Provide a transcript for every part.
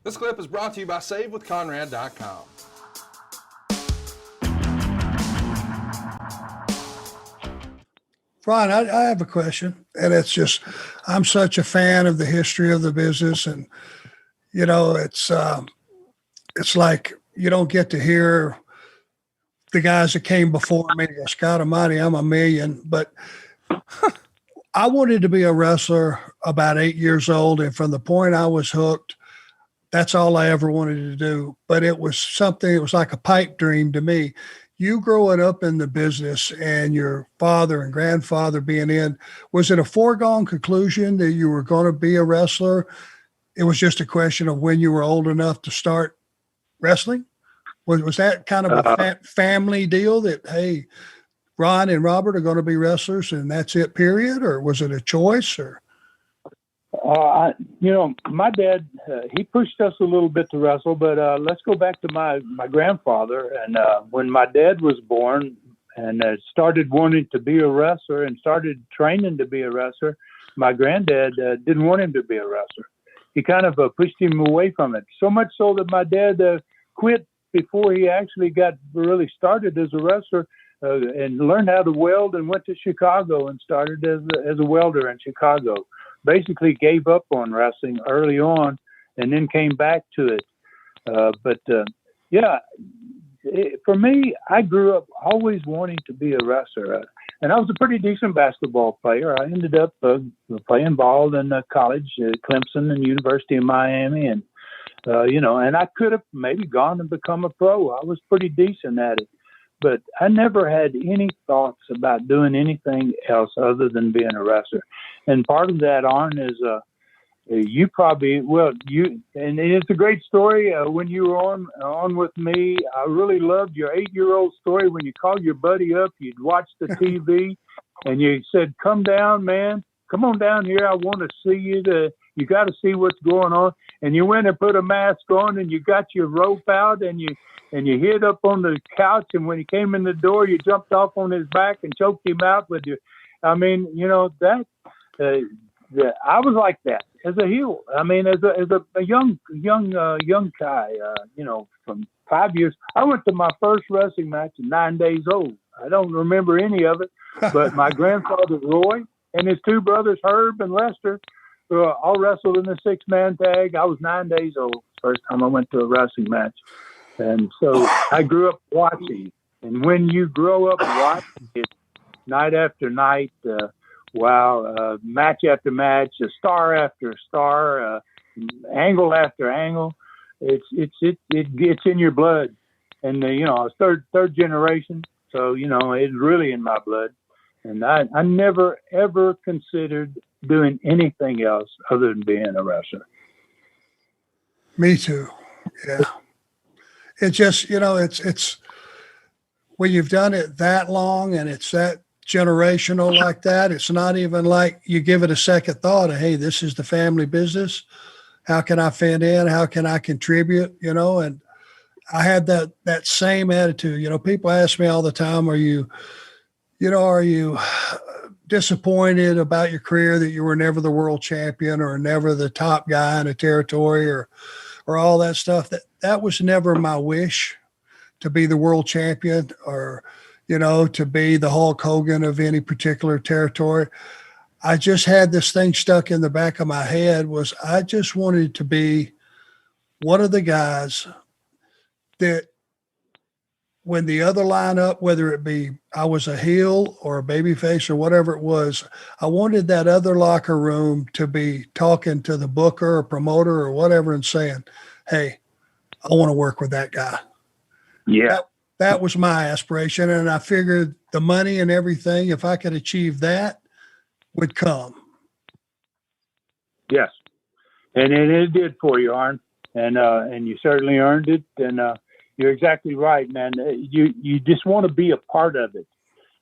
This clip is brought to you by SaveWithConrad.com. Ron, I have a question, and it's just, I'm such a fan of the history of the business, and it's like you don't get to hear the guys that came before me. Scott Almighty, I'm a million, but I wanted to be a wrestler about 8 years old, and from the point I was hooked, that's all I ever wanted to do. But it was something, it was like a pipe dream to me. You growing up in the business and your father and grandfather being in, was it a foregone conclusion that you were going to be a wrestler? It was just a question of when you were old enough to start wrestling? Was that kind of a family deal that, hey, Ron and Robert are going to be wrestlers and that's it, period? Or was it a choice? Or my dad, he pushed us a little bit to wrestle, but let's go back to my grandfather. And when my dad was born and started wanting to be a wrestler and started training to be a wrestler, my granddad didn't want him to be a wrestler. He kind of pushed him away from it, so much so that my dad quit before he actually got really started as a wrestler and learned how to weld and went to Chicago and started as a welder in Chicago. Basically gave up on wrestling early on and then came back to it. For me, I grew up always wanting to be a wrestler. And I was a pretty decent basketball player. I ended up playing ball in college at Clemson and University of Miami. And, and I could have maybe gone and become a pro. I was pretty decent at it. But I never had any thoughts about doing anything else other than being a wrestler. And part of that, Arn, is and it's a great story. When you were on with me, I really loved your 8-year-old story. When you called your buddy up, you'd watch the TV, and you said, "Come down, man. Come on down here. I want to see you. You got to see what's going on." And you went and put a mask on, and you got your rope out, and you hid up on the couch. And when he came in the door, you jumped off on his back and choked him out with you. I mean, I was like that as a heel. I mean, as a young guy, from 5 years. I went to my first wrestling match at 9 days old. I don't remember any of it, but my grandfather Roy and his two brothers Herb and Lester all wrestled in the 6-man tag. I was 9 days old first time I went to a wrestling match, and so I grew up watching. And when you grow up watching it night after night, match after match, star after star, angle after angle, it gets in your blood. And I was third generation, so it's really in my blood. And I never ever considered doing anything else other than being a wrestler. Me too. Yeah. It just it's when you've done it that long and it's that generational like that, it's not even like you give it a second thought of, hey, this is the family business. How can I fit in? How can I contribute? And I had that same attitude. People ask me all the time, are you disappointed about your career that you were never the world champion or never the top guy in a territory or all that stuff? That was never my wish, to be the world champion or to be the Hulk Hogan of any particular territory. I just had this thing stuck in the back of my head was I just wanted to be one of the guys that when the other lineup, whether it be I was a heel or a babyface or whatever it was, I wanted that other locker room to be talking to the booker or promoter or whatever and saying, hey, I want to work with that guy. Yeah. That was my aspiration, and I figured the money and everything, if I could achieve that, would come. Yes, and it did for you, Arn, and you certainly earned it. And you're exactly right, man. You just want to be a part of it.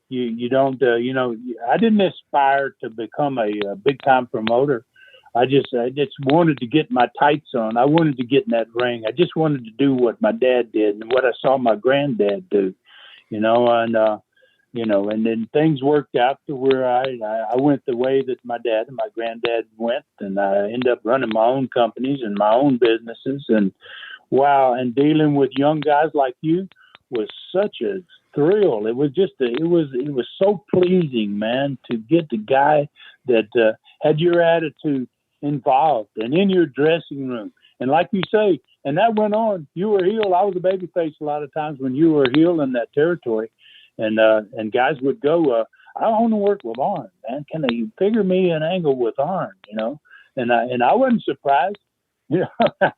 You don't, I didn't aspire to become a big time promoter. I just wanted to get my tights on. I wanted to get in that ring. I just wanted to do what my dad did and what I saw my granddad do, and and then things worked out to where I went the way that my dad and my granddad went, and I ended up running my own companies and my own businesses. And wow, and dealing with young guys like you was such a thrill. It was it was so pleasing, man, to get the guy that had your attitude involved and in your dressing room. And like you say, and that went on. You were heel. I was a baby face a lot of times when you were heel in that territory. And guys would go, I want to work with Arn, man. Can they figure me an angle with Arn, And I wasn't surprised. I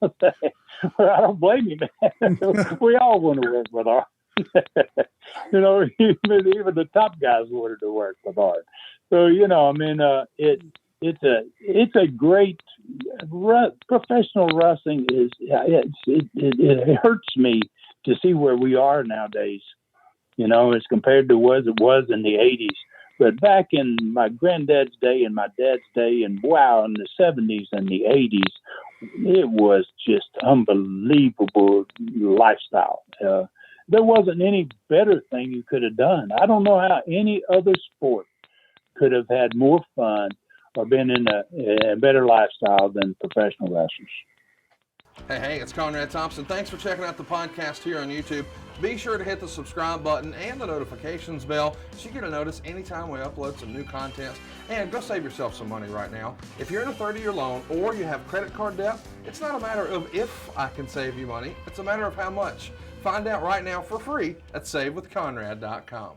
don't blame you, man. We all want to work with Arn. Even the top guys wanted to work with Arn. So, it's a great professional wrestling it hurts me to see where we are nowadays, as compared to what it was in the 80s. But back in my granddad's day and my dad's day, and wow, in the 70s and the 80s, it was just unbelievable lifestyle. There wasn't any better thing you could have done. I don't know how any other sport could have had more fun or been in a better lifestyle than professional wrestlers. Hey, it's Conrad Thompson. Thanks for checking out the podcast here on YouTube. Be sure to hit the subscribe button and the notifications bell so you get a notice anytime we upload some new content. And go save yourself some money right now. If you're in a 30-year loan or you have credit card debt, it's not a matter of if I can save you money. It's a matter of how much. Find out right now for free at SaveWithConrad.com.